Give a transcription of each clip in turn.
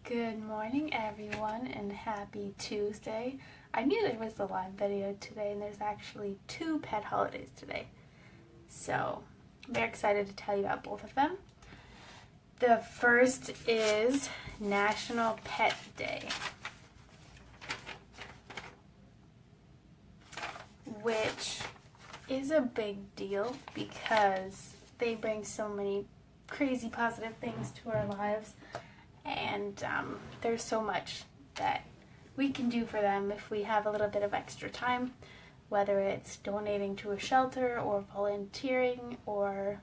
Good morning, everyone, and happy Tuesday. I knew there was a live video today, and there's actually two pet holidays today. So, I'm very excited to tell you about both of them. The first is National Pet Day, which is a big deal because they bring so many crazy positive things to our lives. And there's so much that we can do for them if we have a little bit of extra time, whether it's donating to a shelter or volunteering or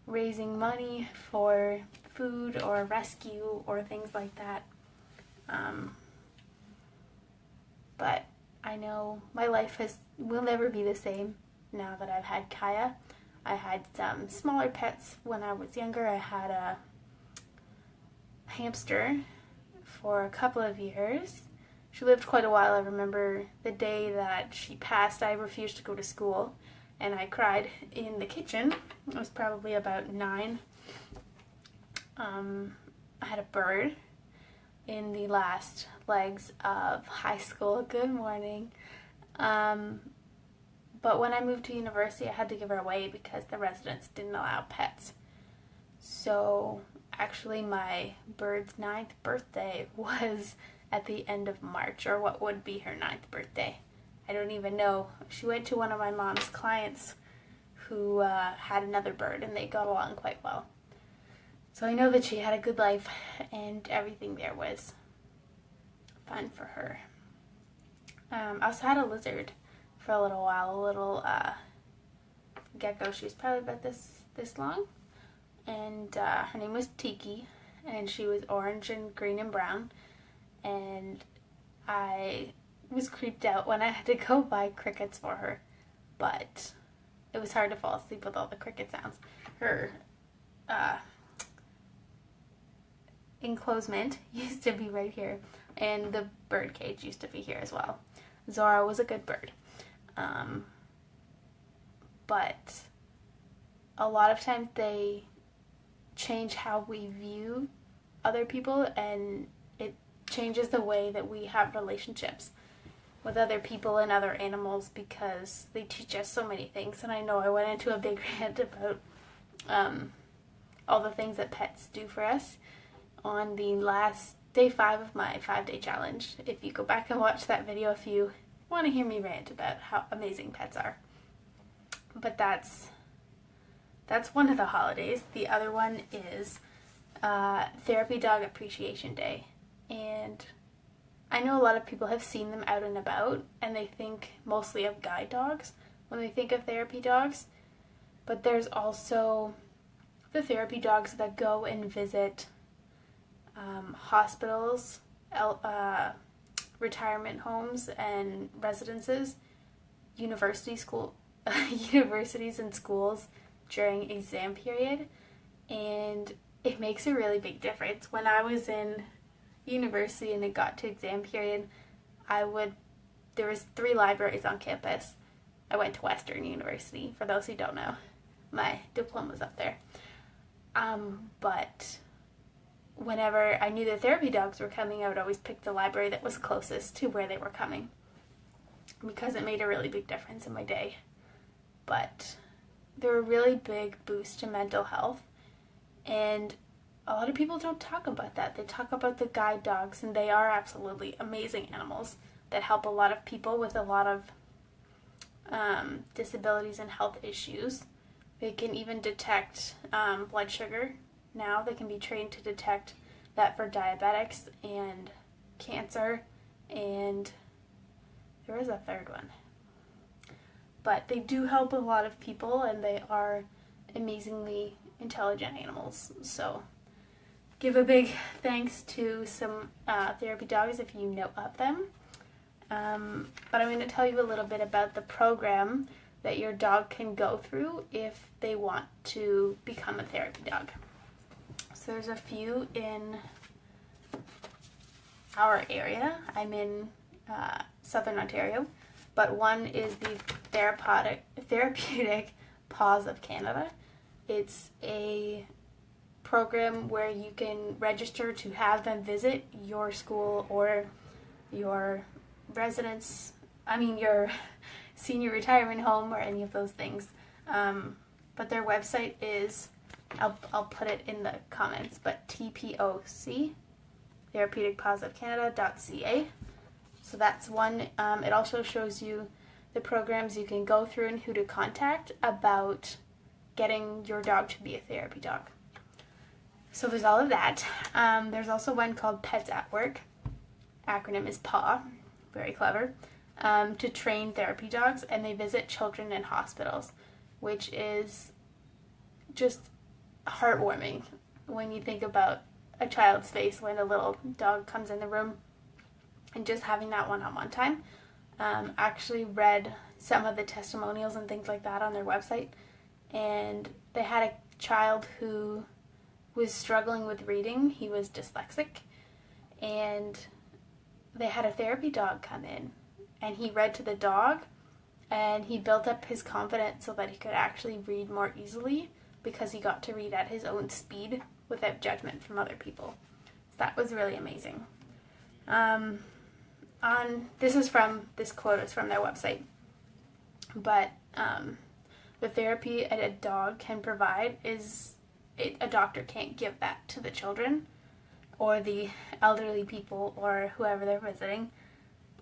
raising money for food or rescue or things like that. But I know my life will never be the same now that I've had Kaya. I had some smaller pets when I was younger. I had a hamster for a couple of years. She lived quite a while. I remember the day that she passed, I refused to go to school and I cried in the kitchen. I was probably about 9. I had a bird in the last legs of high school. Good morning. But when I moved to university, I had to give her away because the residents didn't allow pets. So actually, my bird's 9th birthday was at the end of March, or what would be her 9th birthday. I don't even know. She went to one of my mom's clients who had another bird, and they got along quite well. So I know that she had a good life, and everything there was fun for her. I also had a lizard for a little while, a little gecko. She was probably about this long. And her name was Tiki, and she was orange and green and brown, and I was creeped out when I had to go buy crickets for her, but it was hard to fall asleep with all the cricket sounds. Her enclosement used to be right here, and the bird cage used to be here as well. Zora was a good bird, but a lot of times they change how we view other people, and it changes the way that we have relationships with other people and other animals because they teach us so many things. And I know I went into a big rant about all the things that pets do for us on the last day 5 of my 5-day challenge. If you go back and watch that video if you want to hear me rant about how amazing pets are. But that's one of the holidays. The other one is Therapy Dog Appreciation Day. And I know a lot of people have seen them out and about, and they think mostly of guide dogs when they think of therapy dogs. But there's also the therapy dogs that go and visit hospitals, retirement homes and residences, universities and schools during exam period, and it makes a really big difference. When I was in university and it got to exam period, there was 3 libraries on campus. I went to Western University, for those who don't know. My diploma's up there. But whenever I knew the therapy dogs were coming, I would always pick the library that was closest to where they were coming because it made a really big difference in my day. But they're a really big boost to mental health, and a lot of people don't talk about that. They talk about the guide dogs, and they are absolutely amazing animals that help a lot of people with a lot of disabilities and health issues. They can even detect blood sugar now. They can be trained to detect that for diabetics and cancer, and there is a third one. But they do help a lot of people, and they are amazingly intelligent animals. So give a big thanks to some therapy dogs if you know of them. But I'm going to tell you a little bit about the program that your dog can go through if they want to become a therapy dog. So there's a few in our area. I'm in Southern Ontario. But one is the Therapeutic Paws of Canada. It's a program where you can register to have them visit your school or your your senior retirement home or any of those things. But their website is, I'll put it in the comments, but TPOC, therapeuticpauseofcanada.ca. So that's one. It also shows you the programs you can go through and who to contact about getting your dog to be a therapy dog. So there's all of that. There's also one called Pets at Work. Acronym is PAW. Very clever. To train therapy dogs, and they visit children in hospitals, which is just heartwarming when you think about a child's face when a little dog comes in the room, and just having that one-on-one time. Actually read some of the testimonials and things like that on their website, and they had a child who was struggling with reading. He was dyslexic, and they had a therapy dog come in, and he read to the dog, and he built up his confidence so that he could actually read more easily because he got to read at his own speed without judgment from other people. So that was really amazing. This quote is from their website, but the therapy a dog can provide a doctor can't give that to the children or the elderly people or whoever they're visiting,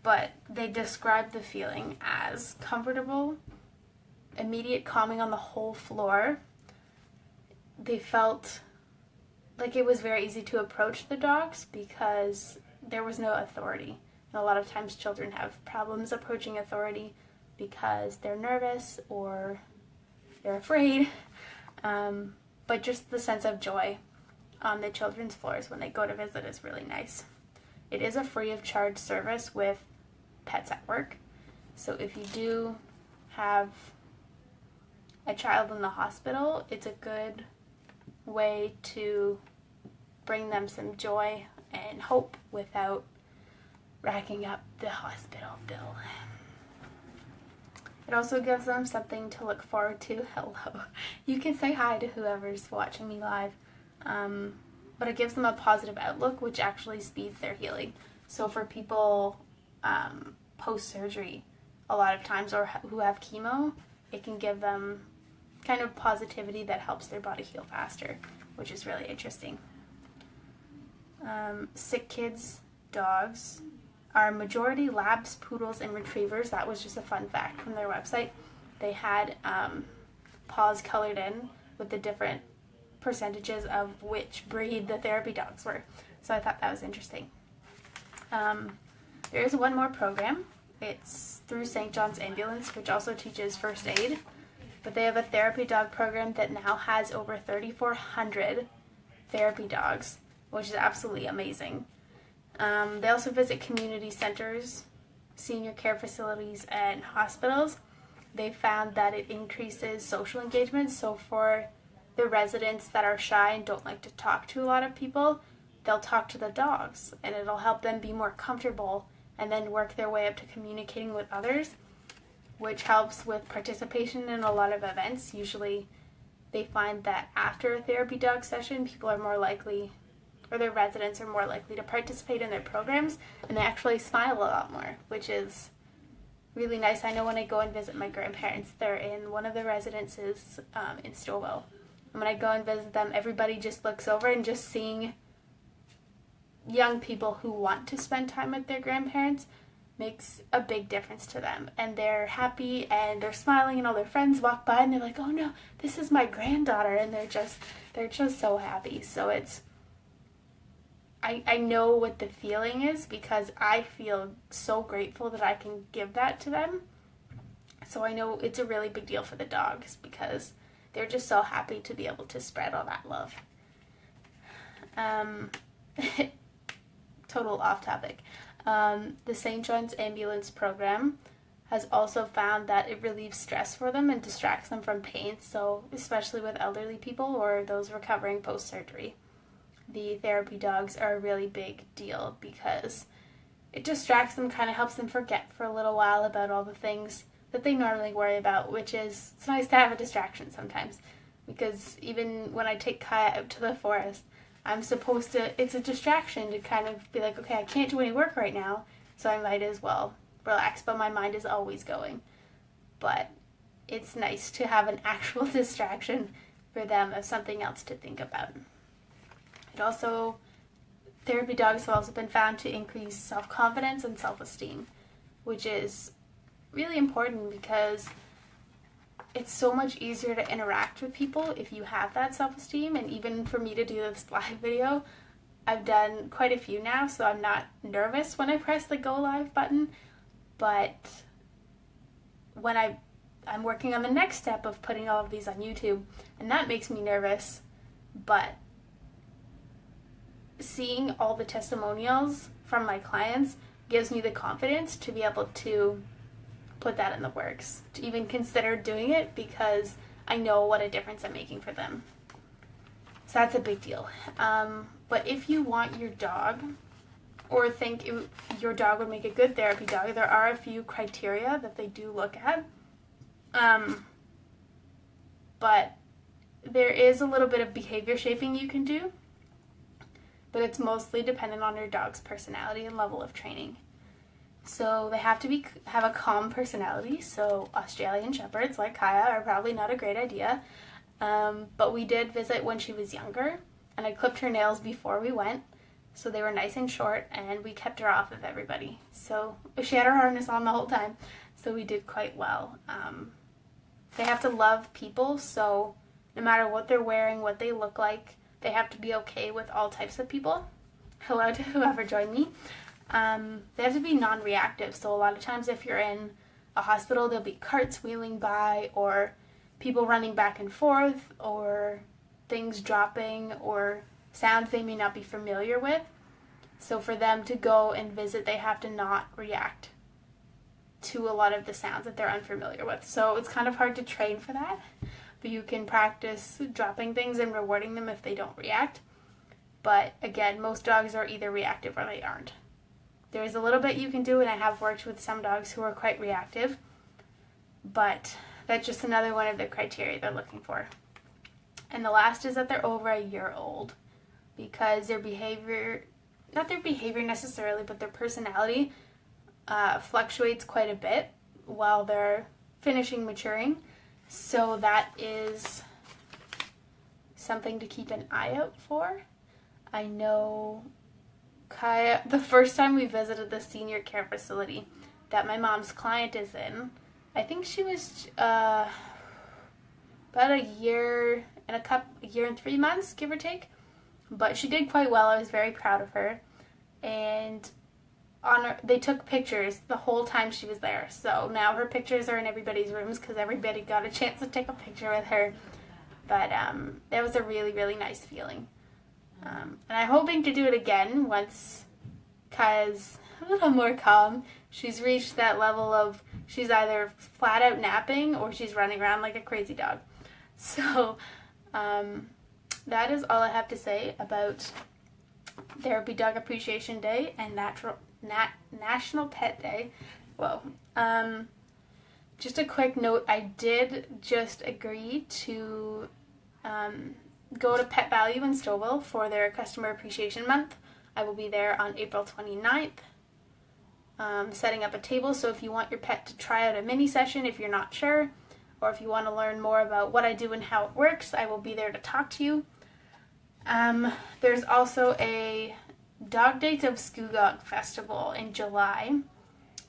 but they describe the feeling as comfortable, immediate calming on the whole floor. They felt like it was very easy to approach the dogs because there was no authority. And a lot of times children have problems approaching authority because they're nervous or they're afraid. But just the sense of joy on the children's floors when they go to visit is really nice. It is a free of charge service with Pets at Work. So if you do have a child in the hospital, it's a good way to bring them some joy and hope without racking up the hospital bill. It also gives them something to look forward to. Hello. You can say hi to whoever's watching me live. But it gives them a positive outlook, which actually speeds their healing. So for people post-surgery, a lot of times, or who have chemo, it can give them kind of positivity that helps their body heal faster, which is really interesting. Sick kids' dogs are majority labs, poodles, and retrievers. That was just a fun fact from their website. They had paws colored in with the different percentages of which breed the therapy dogs were. So I thought that was interesting. There is one more program. It's through St. John's Ambulance, which also teaches first aid. But they have a therapy dog program that now has over 3,400 therapy dogs, which is absolutely amazing. They also visit community centers, senior care facilities, and hospitals. They found that it increases social engagement. So for the residents that are shy and don't like to talk to a lot of people, they'll talk to the dogs, and it'll help them be more comfortable and then work their way up to communicating with others, which helps with participation in a lot of events. Usually they find that after a therapy dog session, people are more likely, or their residents are more likely to participate in their programs, and they actually smile a lot more, which is really nice. I know when I go and visit my grandparents, they're in one of the residences in Stouffville. And when I go and visit them, everybody just looks over, and just seeing young people who want to spend time with their grandparents makes a big difference to them. And they're happy, and they're smiling, and all their friends walk by, and they're like, oh no, this is my granddaughter, and they're just so happy. So it's, I know what the feeling is, because I feel so grateful that I can give that to them. So I know it's a really big deal for the dogs, because they're just so happy to be able to spread all that love. Total off topic. The St. John's Ambulance program has also found that it relieves stress for them and distracts them from pain. So especially with elderly people or those recovering post-surgery, the therapy dogs are a really big deal because it distracts them, kind of helps them forget for a little while about all the things that they normally worry about, which is, it's nice to have a distraction sometimes. because even when I take Kaya out to the forest, I'm supposed to, it's a distraction to kind of be like, okay, I can't do any work right now, so I might as well relax, but my mind is always going. But it's nice to have an actual distraction for them of something else to think about. It also, therapy dogs have also been found to increase self-confidence and self-esteem, which is really important because it's so much easier to interact with people if you have that self-esteem. And even for me to do this live video, I've done quite a few now, so I'm not nervous when I press the go live button. But when I'm working on the next step of putting all of these on YouTube, and that makes me nervous. But seeing all the testimonials from my clients gives me the confidence to be able to put that in the works, to even consider doing it, because I know what a difference I'm making for them. So that's a big deal. But if you want your dog, or think your dog would make a good therapy dog, there are a few criteria that they do look at. But there is a little bit of behavior shaping you can do, but it's mostly dependent on your dog's personality and level of training. So they have to have a calm personality. So Australian Shepherds like Kaya are probably not a great idea. But we did visit when she was younger, and I clipped her nails before we went, so they were nice and short, and we kept her off of everybody. So she had her harness on the whole time, so we did quite well. They have to love people, so no matter what they're wearing, what they look like, they have to be okay with all types of people. Hello to whoever joined me. They have to be non-reactive, so a lot of times if you're in a hospital, there'll be carts wheeling by, or people running back and forth, or things dropping, or sounds they may not be familiar with. So for them to go and visit, they have to not react to a lot of the sounds that they're unfamiliar with. So it's kind of hard to train for that, but you can practice dropping things and rewarding them if they don't react. But again, most dogs are either reactive or they aren't. There is a little bit you can do, and I have worked with some dogs who are quite reactive, but that's just another one of the criteria they're looking for. And the last is that they're over a year old, because their behavior, not their behavior necessarily, but their personality fluctuates quite a bit while they're finishing maturing. So that is something to keep an eye out for. I know Kaya, the first time we visited the senior care facility that my mom's client is in, I think she was about a year and 3 months, give or take. But she did quite well. I was very proud of her. And they took pictures the whole time she was there. So now her pictures are in everybody's rooms because everybody got a chance to take a picture with her. But that was a really, really nice feeling. And I'm hoping to do it again once Kaya's a little more calm. She's reached that level of she's either flat out napping or she's running around like a crazy dog. So that is all I have to say about Therapy Dog Appreciation Day and National Pet Day. Whoa. Just a quick note, I did just agree to go to Pet Value in Stouffville for their Customer Appreciation Month. I will be there on April 29th, setting up a table. So if you want your pet to try out a mini session, if you're not sure, or if you want to learn more about what I do and how it works, I will be there to talk to you. There's also a Dog Days of Scugog Festival in July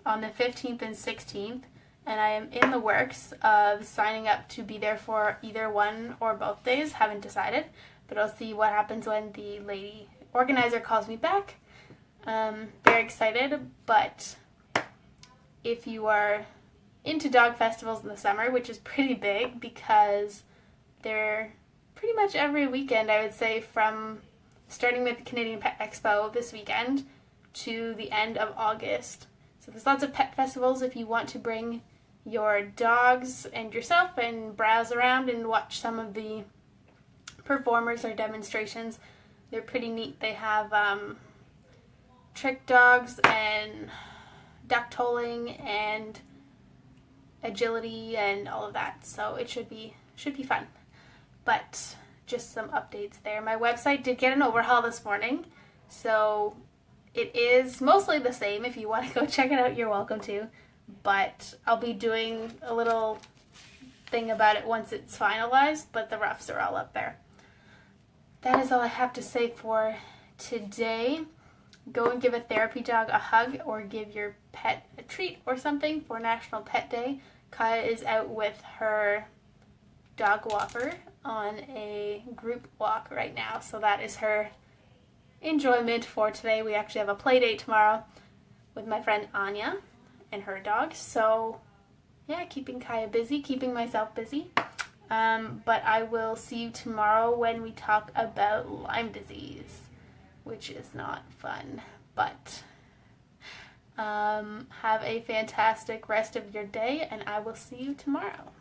on the 15th and 16th, and I am in the works of signing up to be there for either one or both days. Haven't decided, but I'll see what happens when the lady organizer calls me back. Very excited, but if you are into dog festivals in the summer, which is pretty big because they're pretty much every weekend, I would say, from starting with the Canadian Pet Expo this weekend to the end of August. So there's lots of pet festivals if you want to bring your dogs and yourself and browse around and watch some of the performers or demonstrations. They're pretty neat. They have trick dogs and duck tolling and agility and all of that. So it should be fun. but just some updates there. My website did get an overhaul this morning, so it is mostly the same. If you want to go check it out, you're welcome to, but I'll be doing a little thing about it once it's finalized, but the roughs are all up there. That is all I have to say for today. Go and give a therapy dog a hug or give your pet a treat or something for National Pet Day. Kaya is out with her dog walker on a group walk right now, so that is her enjoyment for today. We actually have a play date tomorrow with my friend Anya and her dog, so yeah, keeping Kaya busy, keeping myself busy. But I will see you tomorrow when we talk about Lyme disease, which is not fun, but have a fantastic rest of your day, and I will see you tomorrow.